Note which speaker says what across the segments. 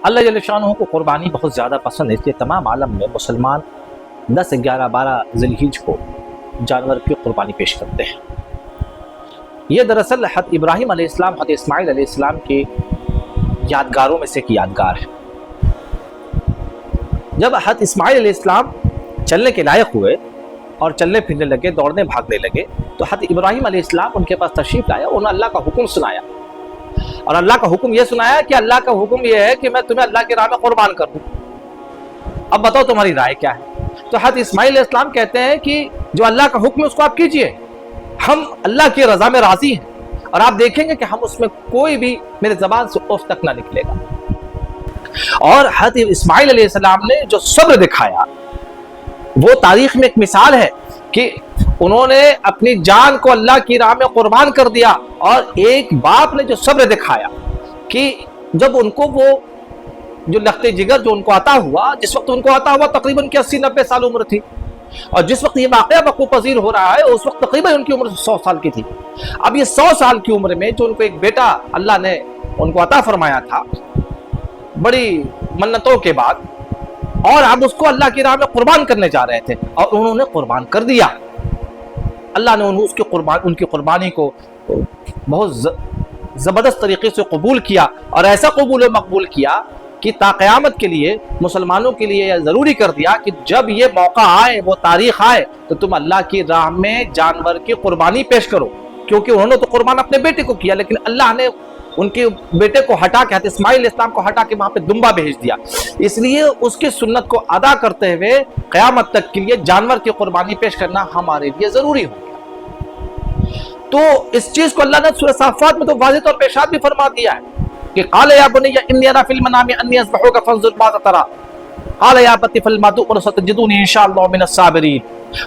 Speaker 1: اللہ جل شانہ کو قربانی بہت زیادہ پسند ہے، اس لیے تمام عالم میں مسلمان 10 11 12 ذی الحج کو جانور کی قربانی پیش کرتے ہیں۔ یہ دراصل حضرت ابراہیم علیہ السلام، حضرت اسماعیل علیہ السلام کی یادگاروں میں سے ایک یادگار ہے۔ جب حضرت اسماعیل علیہ السلام چلنے کے لائق ہوئے اور چلنے پھرنے لگے، دوڑنے بھاگنے لگے، تو حضرت ابراہیم علیہ السلام ان کے پاس تشریف لایا، انہوں نے اللہ کا حکم سنایا، اور اللہ کا حکم یہ سنایا کہ اللہ کا حکم یہ ہے کہ میں تمہیں اللہ کی راہ میں قربان کر دوں، اب بتاؤ تمہاری رائے کیا ہے؟ تو حضرت اسماعیل علیہ السلام کہتے ہیں کہ جو اللہ کا حکم ہے اس کو آپ کیجئے، ہم اللہ کی رضا میں راضی ہیں، اور آپ دیکھیں گے کہ ہم اس میں کوئی بھی میرے زبان سے اوف تک نہ نکلے گا۔ اور حضرت اسماعیل علیہ السلام نے جو صبر دکھایا وہ تاریخ میں ایک مثال ہے کہ انہوں نے اپنی جان کو اللہ کی راہ میں قربان کر دیا، اور ایک باپ نے جو صبر دکھایا کہ جب ان کو وہ جو لخت جگر جو ان کو عطا ہوا، جس وقت ان کو عطا ہوا تقریباً 80-90 سال عمر تھی، اور جس وقت یہ واقعہ وقوع پذیر ہو رہا ہے اس وقت تقریباً ان کی عمر 100 سال کی تھی۔ اب یہ 100 سال کی عمر میں جو ان کو ایک بیٹا اللہ نے ان کو عطا فرمایا تھا بڑی منتوں کے بعد، اور اب اس کو اللہ کی راہ میں قربان کرنے جا رہے تھے، اور انہوں نے قربان کر دیا۔ اللہ نے ان کی قربانی کو بہت زبردست طریقے سے قبول کیا، اور ایسا قبول و مقبول کیا کہ تا قیامت کے لیے مسلمانوں کے لیے یہ ضروری کر دیا کہ جب یہ موقع آئے، وہ تاریخ آئے، تو تم اللہ کی راہ میں جانور کی قربانی پیش کرو، کیونکہ انہوں نے تو قربان اپنے بیٹے کو کیا، لیکن اللہ نے ان کے بیٹے کو ہٹا کے، حضرت اسماعیل علیہ السلام کو ہٹا کے وہاں پہ دمبا بھیج دیا، اس لیے اس کی سنت کو ادا کرتے ہوئے قیامت تک کے لیے جانور کی قربانی پیش کرنا ہمارے لیے ضروری ہو گیا۔ تو اس چیز کو اللہ نے سورہ صافات میں تو واضح طور پہ ارشاد بھی فرما دیا ہے کہ قال یا بنی انی ارى فی المنام انی اذبحک فانظر ماذا ترى قال یا ابت افعل ما تؤمر ستجدونی ان شاء اللہ من الصابرین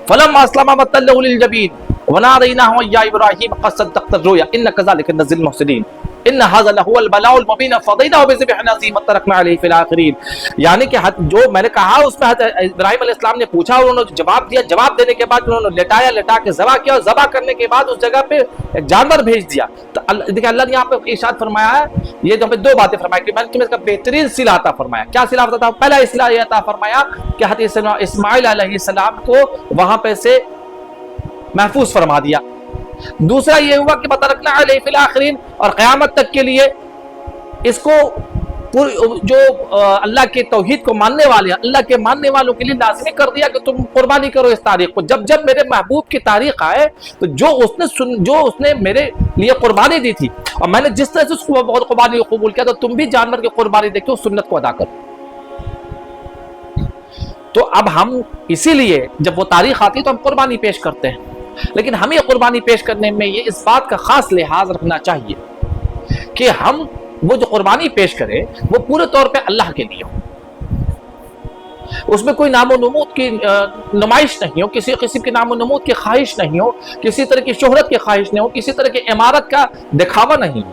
Speaker 1: فلما اسلم وتله للجبین ونادیناه یا ابراہیم قد صدقت الرؤیا انا كذلك نجزي المحسنین ان هذا لهو البلاء المبین ففدیناه بذبح عظیم وترکنا علیہ فی الاخرین۔ یعنی کہ جو میں نے کہا اس میں حضرت ابراہیم علیہ السلام نے پوچھا، انہوں نے جواب دیا، جواب دینے کے بعد انہوں نے لٹا کے ذبح کیا، اور ذبح کرنے کے بعد اس جگہ پہ ایک جانور بھیج دیا۔ تو دیکھیں اللہ نے یہاں پہ ارشاد فرمایا ہے، یہ جو ہمیں دو باتیں فرمائی کہ میں نے تمہیں اس کا بہترین صلہ عطا فرمایا۔ کیا صلہ عطا؟ پہلا صلہ یہ عطا فرمایا کہ حضرت اسماعیل علیہ السلام کو وہاں پہ سے محفوظ فرما دیا۔ دوسرا یہ ہوا کہ بترکنا علیہ فی الاخرین، اور قیامت تک کے لیے اس کو جو اللہ کے توحید کو ماننے والے ہیں، اللہ کے ماننے والوں کے لیے لازمی کر دیا کہ تم قربانی کرو اس تاریخ کو۔ جب میرے محبوب کی تاریخ آئے تو جو اس نے میرے لیے قربانی دی تھی، اور میں نے جس طرح سے اس کو قربانی کو قبول کیا، تو تم بھی جانور کی قربانی دے کے اس سنت کو ادا کرو۔ تو اب ہم اسی لیے جب وہ تاریخ آتی ہے تو ہم قربانی پیش کرتے ہیں، لیکن ہمیں قربانی پیش کرنے میں یہ اس بات کا خاص لحاظ رکھنا چاہیے کہ ہم وہ جو قربانی پیش کریں وہ پورے طور پہ اللہ کے لیے ہو، اس میں کوئی نام و نمود کی نمائش نہیں ہو، کسی قسم کے نام و نمود کی خواہش نہیں ہو، کسی طرح کی شہرت کی خواہش نہیں ہو، کسی طرح کی عمارت کا دکھاوا نہیں ہو،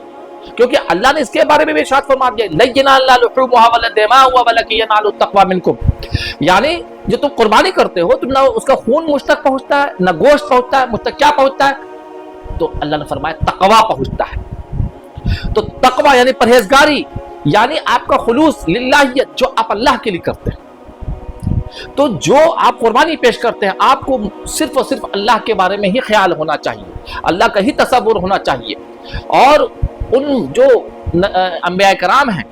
Speaker 1: کیونکہ اللہ نے اس کے بارے میں بھی ارشاد فرما دیا لَن يَنَالَ لُحُومُهَا وَلَا دِمَاؤُهَا وَلَكِنْ يَنَالُهُ التَّقْوَىٰ مِنكُمْ، یعنی جو تم قربانی کرتے ہو تم نہ اس کا خون مجھ تک پہنچتا ہے، نہ گوشت پہنچتا ہے، مجھ تک کیا پہنچتا ہے؟ تو اللہ نے فرمایا تقویٰ پہنچتا ہے۔ تو تقویٰ یعنی پرہیزگاری، یعنی آپ کا خلوص للہیت جو آپ اللہ کے لیے کرتے ہیں۔ تو جو آپ قربانی پیش کرتے ہیں آپ کو صرف اور صرف اللہ کے بارے میں ہی خیال ہونا چاہیے، اللہ کا ہی تصور ہونا چاہیے، اور ان جو انبیاء کرام ہیں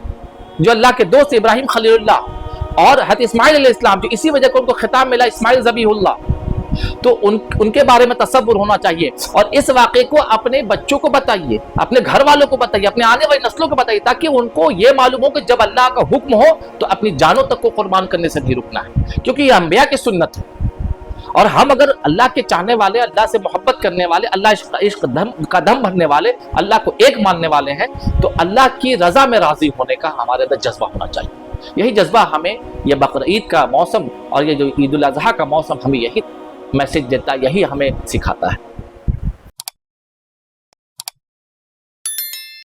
Speaker 1: جو اللہ کے دوست ابراہیم خلیل اللہ اور حضرت اسماعیل علیہ السلام، جو اسی وجہ کو ان کو خطاب ملا اسماعیل ذبیح اللہ، تو ان کے بارے میں تصور ہونا چاہیے، اور اس واقعے کو اپنے بچوں کو بتائیے، اپنے گھر والوں کو بتائیے، اپنے آنے والی نسلوں کو بتائیے، تاکہ ان کو یہ معلوم ہو کہ جب اللہ کا حکم ہو تو اپنی جانوں تک کو قربان کرنے سے نہیں رکنا ہے، کیونکہ یہ انبیاء کی سنت ہے۔ اور ہم اگر اللہ کے چاہنے والے، اللہ سے محبت کرنے والے، اللہ عشق کا دم بھرنے والے، اللہ کو ایک ماننے والے ہیں، تو اللہ کی رضا میں راضی ہونے کا ہمارے اندر جذبہ ہونا چاہیے۔ یہی جذبہ ہمیں یہ بقرعید کا موسم اور یہ جو عید الاضحیٰ کا موسم ہمیں یہی میسج دیتا ہے، یہی ہمیں سکھاتا ہے۔